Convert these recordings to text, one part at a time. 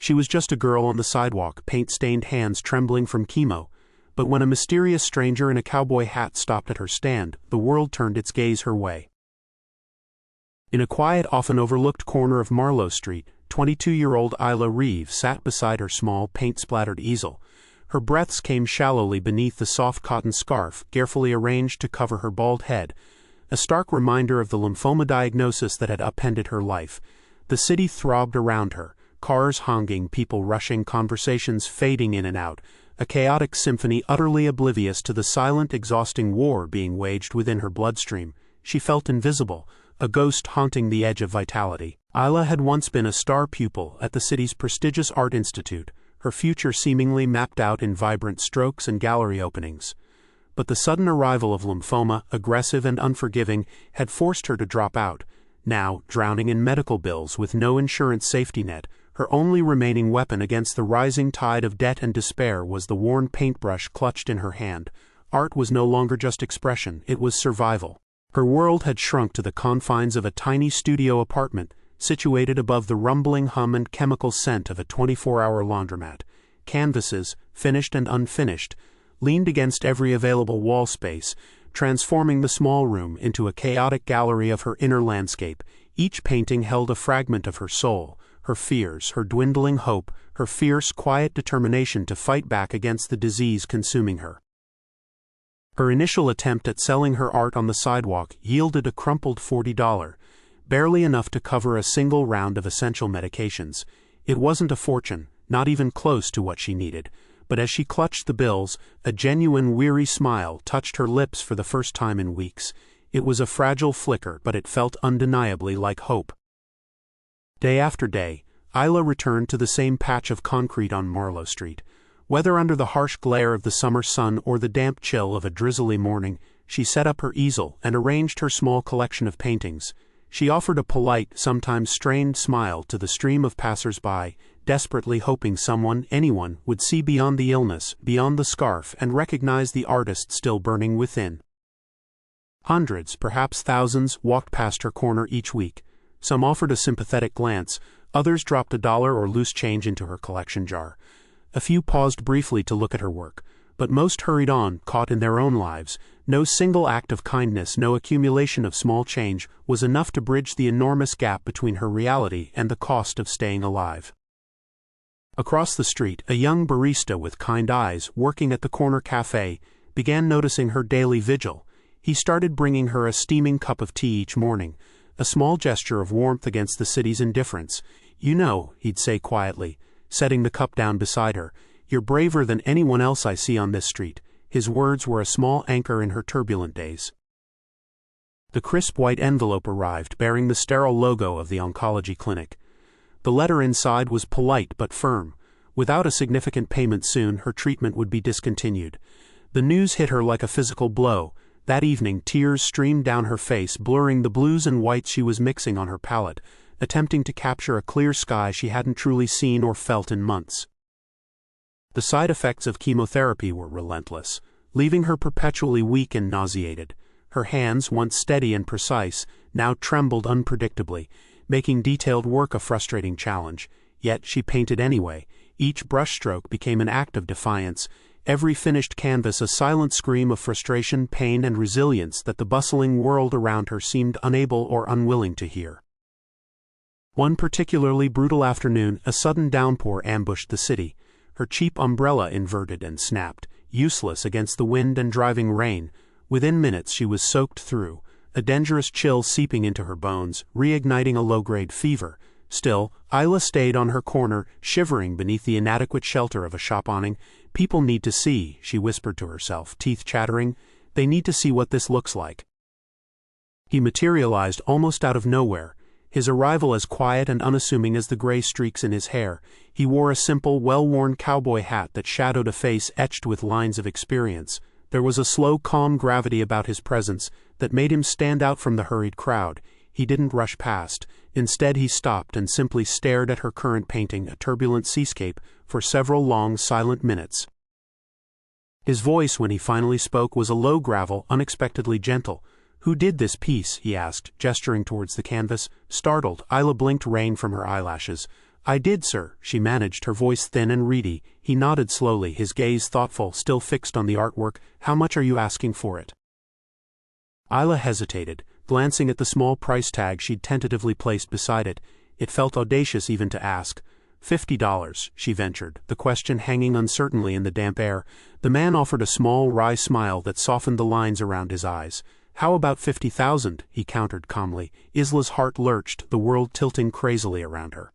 She was just a girl on the sidewalk, paint-stained hands trembling from chemo. But when a mysterious stranger in a cowboy hat stopped at her stand, the world turned its gaze her way. In a quiet, often overlooked corner of Marlowe Street, 22-year-old Isla Reeve sat beside her small, paint-splattered easel. Her breaths came shallowly beneath the soft cotton scarf, carefully arranged to cover her bald head, a stark reminder of the lymphoma diagnosis that had upended her life. The city throbbed around her, cars honking, people rushing, conversations fading in and out, a chaotic symphony utterly oblivious to the silent, exhausting war being waged within her bloodstream. She felt invisible, a ghost haunting the edge of vitality. Isla had once been a star pupil at the city's prestigious art institute, her future seemingly mapped out in vibrant strokes and gallery openings. But the sudden arrival of lymphoma, aggressive and unforgiving, had forced her to drop out. Now, drowning in medical bills with no insurance safety net, her only remaining weapon against the rising tide of debt and despair was the worn paintbrush clutched in her hand. Art was no longer just expression, it was survival. Her world had shrunk to the confines of a tiny studio apartment, situated above the rumbling hum and chemical scent of a 24-hour laundromat. Canvases, finished and unfinished, leaned against every available wall space, transforming the small room into a chaotic gallery of her inner landscape. Each painting held a fragment of her soul, her fears, her dwindling hope, her fierce, quiet determination to fight back against the disease consuming her. Her initial attempt at selling her art on the sidewalk yielded a crumpled $40, barely enough to cover a single round of essential medications. It wasn't a fortune, not even close to what she needed, but as she clutched the bills, a genuine weary smile touched her lips for the first time in weeks. It was a fragile flicker, but it felt undeniably like hope. Day after day, Isla returned to the same patch of concrete on Marlowe Street. Whether under the harsh glare of the summer sun or the damp chill of a drizzly morning, she set up her easel and arranged her small collection of paintings. She offered a polite, sometimes strained smile to the stream of passers-by, desperately hoping someone, anyone, would see beyond the illness, beyond the scarf, and recognize the artist still burning within. Hundreds, perhaps thousands, walked past her corner each week. Some offered a sympathetic glance, others dropped $1 or loose change into her collection jar. A few paused briefly to look at her work, but most hurried on, caught in their own lives. No single act of kindness, no accumulation of small change, was enough to bridge the enormous gap between her reality and the cost of staying alive. Across the street, a young barista with kind eyes, working at the corner cafe, began noticing her daily vigil. He started bringing her a steaming cup of tea each morning, a small gesture of warmth against the city's indifference. "You know," he'd say quietly, setting the cup down beside her, "you're braver than anyone else I see on this street." His words were a small anchor in her turbulent days. The crisp white envelope arrived, bearing the sterile logo of the oncology clinic. The letter inside was polite but firm. Without a significant payment soon, her treatment would be discontinued. The news hit her like a physical blow. That evening, tears streamed down her face, blurring the blues and whites she was mixing on her palette, attempting to capture a clear sky she hadn't truly seen or felt in months. The side effects of chemotherapy were relentless, leaving her perpetually weak and nauseated. Her hands, once steady and precise, now trembled unpredictably, making detailed work a frustrating challenge. Yet she painted anyway. Each brushstroke became an act of defiance, every finished canvas a silent scream of frustration, pain, and resilience that the bustling world around her seemed unable or unwilling to hear. One particularly brutal afternoon, a sudden downpour ambushed the city. Her cheap umbrella inverted and snapped, useless against the wind and driving rain. Within minutes she was soaked through, a dangerous chill seeping into her bones, reigniting a low-grade fever. Still, Isla stayed on her corner, shivering beneath the inadequate shelter of a shop awning. "People need to see," she whispered to herself, teeth chattering. "They need to see what this looks like." He materialized almost out of nowhere, his arrival as quiet and unassuming as the gray streaks in his hair. He wore a simple, well-worn cowboy hat that shadowed a face etched with lines of experience. There was a slow, calm gravity about his presence that made him stand out from the hurried crowd. He didn't rush past. Instead, he stopped and simply stared at her current painting, a turbulent seascape, for several long, silent minutes. His voice, when he finally spoke, was a low gravel, unexpectedly gentle. "Who did this piece?" he asked, gesturing towards the canvas. Startled, Isla blinked rain from her eyelashes. "I did, sir," she managed, her voice thin and reedy. He nodded slowly, his gaze thoughtful, still fixed on the artwork. "How much are you asking for it?" Isla hesitated, glancing at the small price tag she'd tentatively placed beside it. It felt audacious even to ask. $50, she ventured, the question hanging uncertainly in the damp air. The man offered a small, wry smile that softened the lines around his eyes. "How about 50,000? He countered calmly. Isla's heart lurched, the world tilting crazily around her.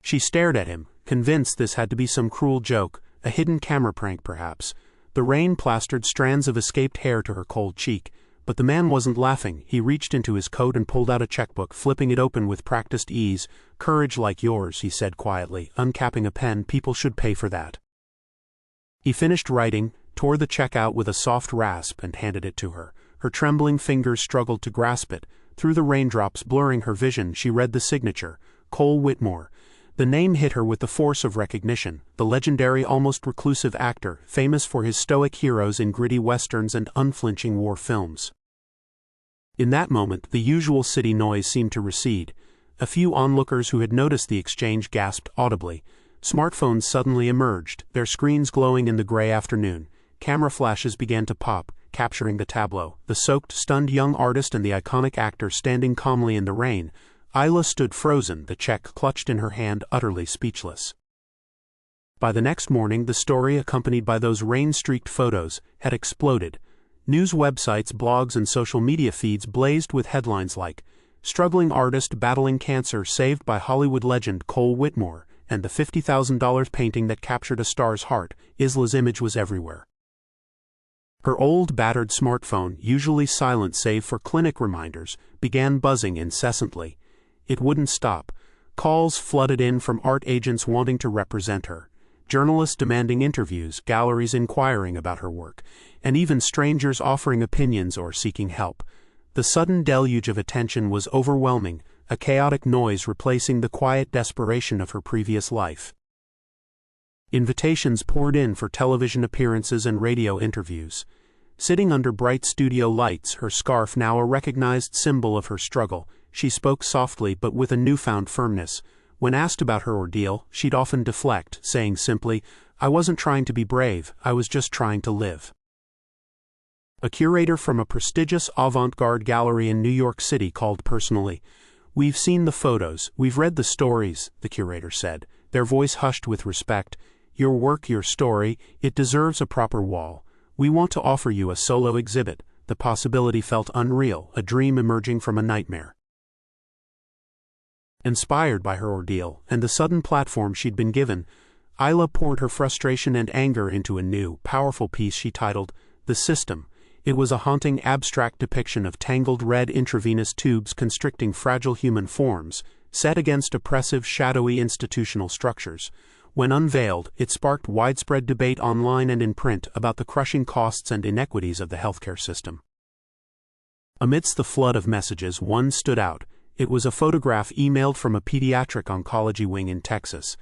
She stared at him, convinced this had to be some cruel joke, a hidden camera prank perhaps. The rain plastered strands of escaped hair to her cold cheek. But the man wasn't laughing. He reached into his coat and pulled out a checkbook, flipping it open with practiced ease. "Courage like yours," he said quietly, uncapping a pen. "People should pay for that." He finished writing, tore the check out with a soft rasp, and handed it to her. Her trembling fingers struggled to grasp it. Through the raindrops blurring her vision, she read the signature, Cole Whitmore. The name hit her with the force of recognition, the legendary, almost reclusive actor, famous for his stoic heroes in gritty westerns and unflinching war films. In that moment, the usual city noise seemed to recede. A few onlookers who had noticed the exchange gasped audibly. Smartphones suddenly emerged, their screens glowing in the gray afternoon. Camera flashes began to pop, capturing the tableau, the soaked, stunned young artist and the iconic actor standing calmly in the rain. Isla stood frozen, the check clutched in her hand, utterly speechless. By the next morning, the story, accompanied by those rain-streaked photos, had exploded. News websites, blogs, and social media feeds blazed with headlines like, "Struggling artist battling cancer saved by Hollywood legend Cole Whitmore," and "The $50,000 painting that captured a star's heart." Isla's image was everywhere. Her old, battered smartphone, usually silent save for clinic reminders, began buzzing incessantly. It wouldn't stop. Calls flooded in from art agents wanting to represent her, journalists demanding interviews, galleries inquiring about her work, and even strangers offering opinions or seeking help. The sudden deluge of attention was overwhelming, a chaotic noise replacing the quiet desperation of her previous life. Invitations poured in for television appearances and radio interviews. Sitting under bright studio lights, her scarf now a recognized symbol of her struggle, she spoke softly but with a newfound firmness. When asked about her ordeal, she'd often deflect, saying simply, "I wasn't trying to be brave, I was just trying to live." A curator from a prestigious avant-garde gallery in New York City called personally. "We've seen the photos, we've read the stories," the curator said, their voice hushed with respect. "Your work, your story, it deserves a proper wall. We want to offer you a solo exhibit." The possibility felt unreal, a dream emerging from a nightmare. Inspired by her ordeal, and the sudden platform she'd been given, Isla poured her frustration and anger into a new, powerful piece she titled, "The System." It was a haunting, abstract depiction of tangled red intravenous tubes constricting fragile human forms, set against oppressive, shadowy institutional structures. When unveiled, it sparked widespread debate online and in print about the crushing costs and inequities of the healthcare system. Amidst the flood of messages, one stood out. It was a photograph emailed from a pediatric oncology wing in Texas.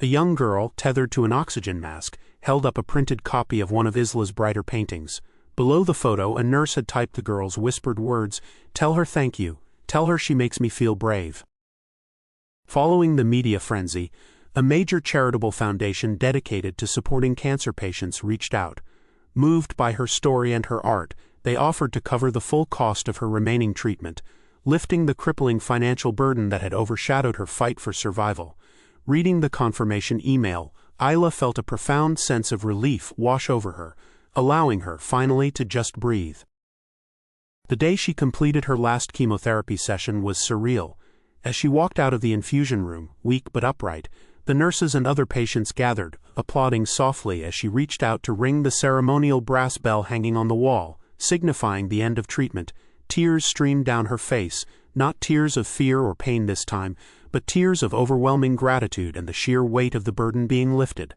A young girl, tethered to an oxygen mask, held up a printed copy of one of Isla's brighter paintings. Below the photo, a nurse had typed the girl's whispered words, "Tell her thank you. Tell her she makes me feel brave." Following the media frenzy, a major charitable foundation dedicated to supporting cancer patients reached out. Moved by her story and her art, they offered to cover the full cost of her remaining treatment, lifting the crippling financial burden that had overshadowed her fight for survival. Reading the confirmation email, Isla felt a profound sense of relief wash over her, allowing her, finally, to just breathe. The day she completed her last chemotherapy session was surreal. As she walked out of the infusion room, weak but upright, the nurses and other patients gathered, applauding softly as she reached out to ring the ceremonial brass bell hanging on the wall, signifying the end of treatment. Tears streamed down her face, not tears of fear or pain this time, but tears of overwhelming gratitude and the sheer weight of the burden being lifted.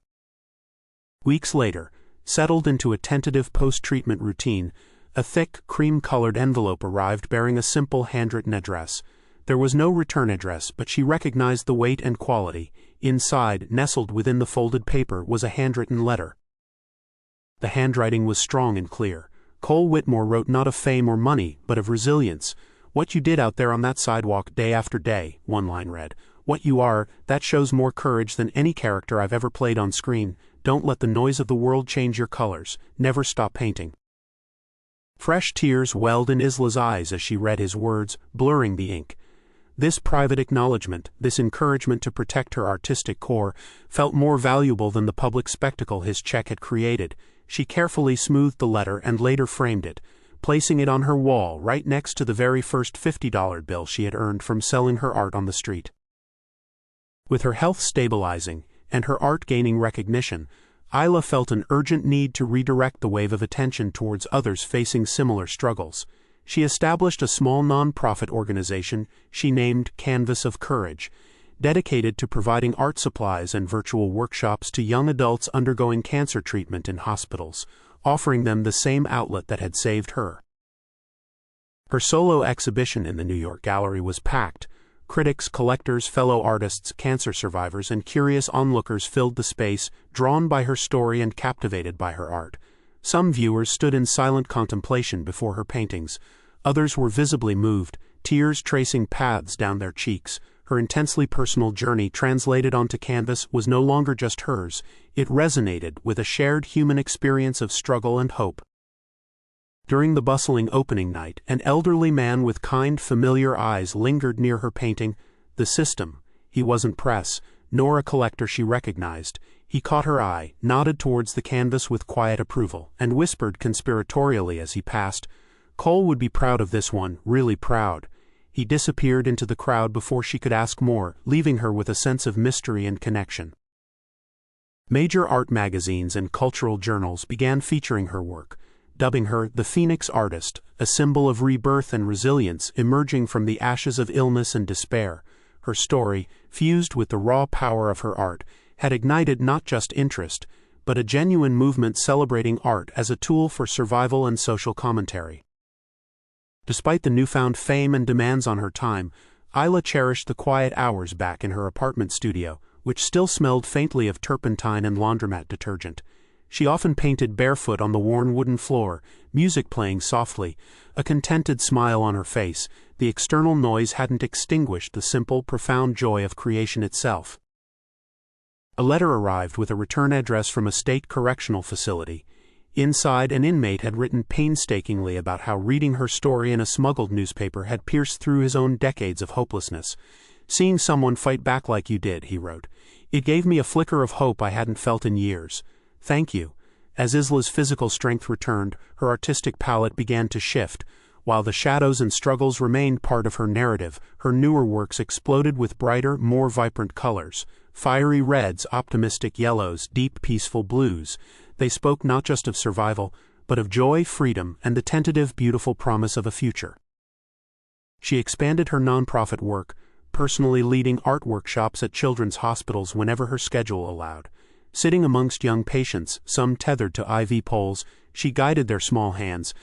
Weeks later, settled into a tentative post-treatment routine, a thick, cream-colored envelope arrived bearing a simple handwritten address. There was no return address, but she recognized the weight and quality. Inside, nestled within the folded paper, was a handwritten letter. The handwriting was strong and clear. Cole Whitmore wrote not of fame or money, but of resilience. "What you did out there on that sidewalk day after day," one line read, what you are, that shows more courage than any character I've ever played on screen. Don't let the noise of the world change your colors. Never stop painting." Fresh tears welled in Isla's eyes as she read his words, blurring the ink. This private acknowledgement, this encouragement to protect her artistic core, felt more valuable than the public spectacle his check had created. She carefully smoothed the letter and later framed it, placing it on her wall right next to the very first $50 bill she had earned from selling her art on the street. With her health stabilizing and her art gaining recognition, Isla felt an urgent need to redirect the wave of attention towards others facing similar struggles. She established a small non-profit organization she named Canvas of Courage, dedicated to providing art supplies and virtual workshops to young adults undergoing cancer treatment in hospitals, offering them the same outlet that had saved her. Her solo exhibition in the New York Gallery was packed. Critics, collectors, fellow artists, cancer survivors, and curious onlookers filled the space, drawn by her story and captivated by her art. Some viewers stood in silent contemplation before her paintings. Others were visibly moved, tears tracing paths down their cheeks. Her intensely personal journey translated onto canvas was no longer just hers. It resonated with a shared human experience of struggle and hope. During the bustling opening night, an elderly man with kind, familiar eyes lingered near her painting. The system. He wasn't press, nor a collector she recognized. He caught her eye, nodded towards the canvas with quiet approval, and whispered conspiratorially as he passed, "Cole would be proud of this one, really proud." He disappeared into the crowd before she could ask more, leaving her with a sense of mystery and connection. Major art magazines and cultural journals began featuring her work, dubbing her the Phoenix Artist, a symbol of rebirth and resilience emerging from the ashes of illness and despair. Her story, fused with the raw power of her art, had ignited not just interest, but a genuine movement celebrating art as a tool for survival and social commentary. Despite the newfound fame and demands on her time, Isla cherished the quiet hours back in her apartment studio, which still smelled faintly of turpentine and laundromat detergent. She often painted barefoot on the worn wooden floor, music playing softly, a contented smile on her face. The external noise hadn't extinguished the simple, profound joy of creation itself. A letter arrived with a return address from a state correctional facility. Inside, an inmate had written painstakingly about how reading her story in a smuggled newspaper had pierced through his own decades of hopelessness. "Seeing someone fight back like you did," he wrote, "it gave me a flicker of hope I hadn't felt in years. Thank you." As Isla's physical strength returned, her artistic palette began to shift. While the shadows and struggles remained part of her narrative, her newer works exploded with brighter, more vibrant colors. Fiery reds, optimistic yellows, deep, peaceful blues. They spoke not just of survival, but of joy, freedom, and the tentative, beautiful promise of a future. She expanded her nonprofit work, personally leading art workshops at children's hospitals whenever her schedule allowed. Sitting amongst young patients, some tethered to IV poles, she guided their small hands.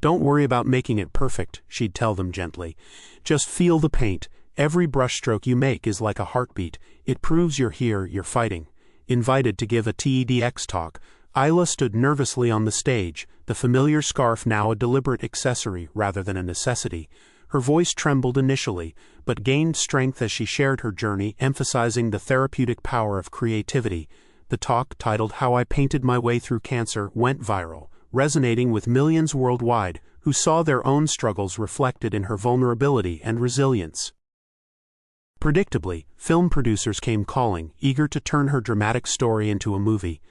"Don't worry about making it perfect," she'd tell them gently. "Just feel the paint. Every brushstroke you make is like a heartbeat. It proves you're here, you're fighting." Invited to give a TEDx talk, Isla stood nervously on the stage, the familiar scarf now a deliberate accessory rather than a necessity. Her voice trembled initially, but gained strength as she shared her journey, emphasizing the therapeutic power of creativity. The talk, titled "How I Painted My Way Through Cancer," went viral, resonating with millions worldwide who saw their own struggles reflected in her vulnerability and resilience. Predictably, film producers came calling, eager to turn her dramatic story into a movie.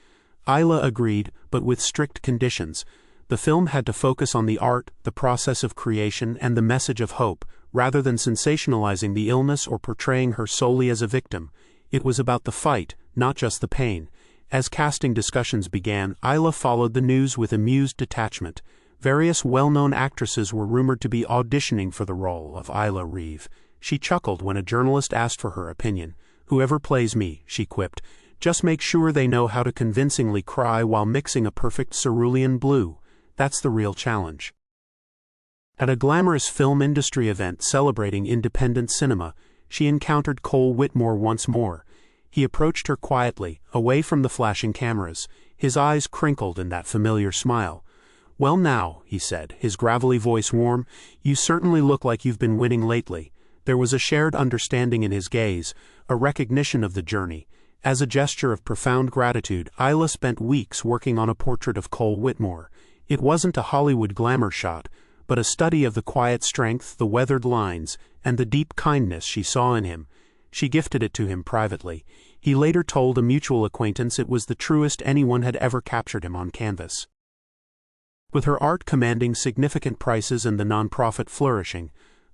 Isla agreed, but with strict conditions. The film had to focus on the art, the process of creation, and the message of hope, rather than sensationalizing the illness or portraying her solely as a victim. It was about the fight, not just the pain. As casting discussions began, Isla followed the news with amused detachment. Various well-known actresses were rumored to be auditioning for the role of Isla Reeve. She chuckled when a journalist asked for her opinion. "Whoever plays me," she quipped, "just make sure they know how to convincingly cry while mixing a perfect cerulean blue. That's the real challenge." At a glamorous film industry event celebrating independent cinema, she encountered Cole Whitmore once more. He approached her quietly, away from the flashing cameras. His eyes crinkled in that familiar smile. "Well now," he said, his gravelly voice warm, "you certainly look like you've been winning lately. There was a shared understanding in his gaze, a recognition of the journey. As a gesture of profound gratitude, Isla spent weeks working on a portrait of Cole Whitmore. It wasn't a Hollywood glamour shot, but a study of the quiet strength, the weathered lines, and the deep kindness she saw in him. She gifted it to him privately. He later told a mutual acquaintance it was the truest anyone had ever captured him on canvas. With her art commanding significant prices and the nonprofit flourishing,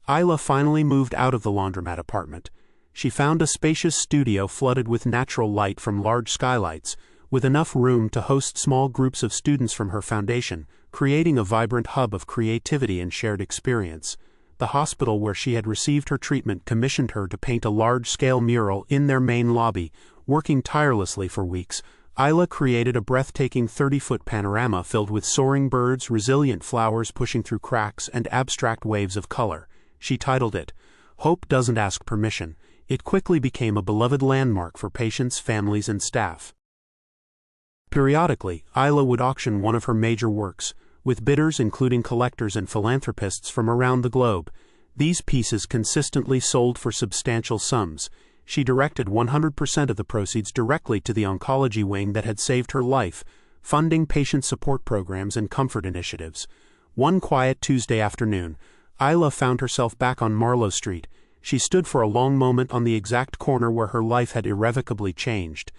Isla finally moved out of the laundromat apartment. She found a spacious studio flooded with natural light from large skylights, with enough room to host small groups of students from her foundation, creating a vibrant hub of creativity and shared experience. The hospital where she had received her treatment commissioned her to paint a large-scale mural in their main lobby. Working tirelessly for weeks, Isla created a breathtaking 30-foot panorama filled with soaring birds, resilient flowers pushing through cracks, and abstract waves of color. She titled it, "Hope Doesn't Ask Permission." It quickly became a beloved landmark for patients, families, and staff. Periodically, Isla would auction one of her major works, with bidders including collectors and philanthropists from around the globe. These pieces consistently sold for substantial sums. She directed 100% of the proceeds directly to the oncology wing that had saved her life, funding patient support programs and comfort initiatives. One quiet Tuesday afternoon, Isla found herself back on Marlowe Street. She stood for a long moment on the exact corner where her life had irrevocably changed.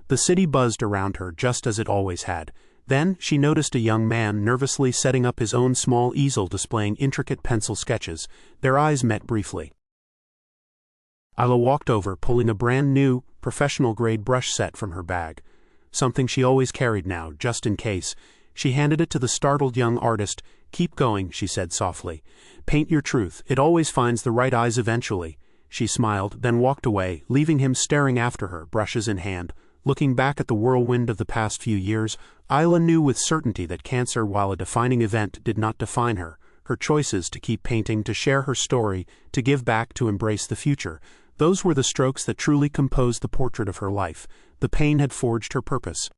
The city buzzed around her just as it always had. Then she noticed a young man nervously setting up his own small easel displaying intricate pencil sketches. Their eyes met briefly. Isla walked over, pulling a brand-new, professional-grade brush set from her bag. Something she always carried now, just in case. She handed it to the startled young artist. "Keep going," she said softly. "Paint your truth. It always finds the right eyes eventually." She smiled, then walked away, leaving him staring after her, brushes in hand. Looking back at the whirlwind of the past few years, Isla knew with certainty that cancer, while a defining event, did not define her. Her choices to keep painting, to share her story, to give back, to embrace the future, those were the strokes that truly composed the portrait of her life. The pain had forged her purpose.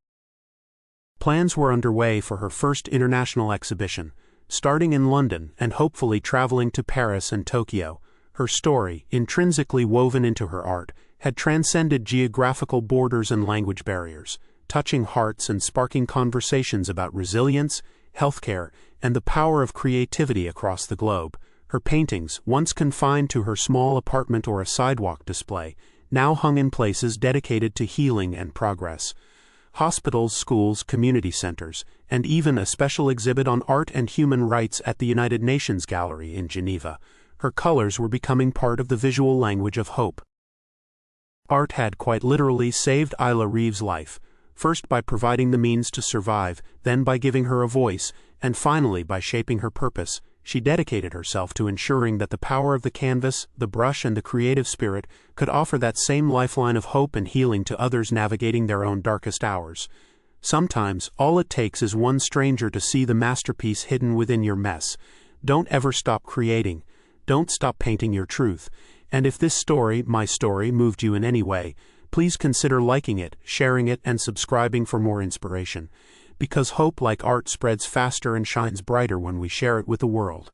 Plans were underway for her first international exhibition, starting in London and hopefully traveling to Paris and Tokyo. Her story, intrinsically woven into her art, had transcended geographical borders and language barriers, touching hearts and sparking conversations about resilience, healthcare, and the power of creativity across the globe. Her paintings, once confined to her small apartment or a sidewalk display, now hung in places dedicated to healing and progress. Hospitals, schools, community centers, and even a special exhibit on art and human rights at the United Nations Gallery in Geneva. Her colors were becoming part of the visual language of hope. Art had quite literally saved Isla Reeves' life, first by providing the means to survive, then by giving her a voice, and finally by shaping her purpose. She dedicated herself to ensuring that the power of the canvas, the brush, and the creative spirit could offer that same lifeline of hope and healing to others navigating their own darkest hours. Sometimes, all it takes is one stranger to see the masterpiece hidden within your mess. Don't ever stop creating. Don't stop painting your truth. And if this story, my story, moved you in any way, please consider liking it, sharing it, and subscribing for more inspiration. Because hope, like art, spreads faster and shines brighter when we share it with the world.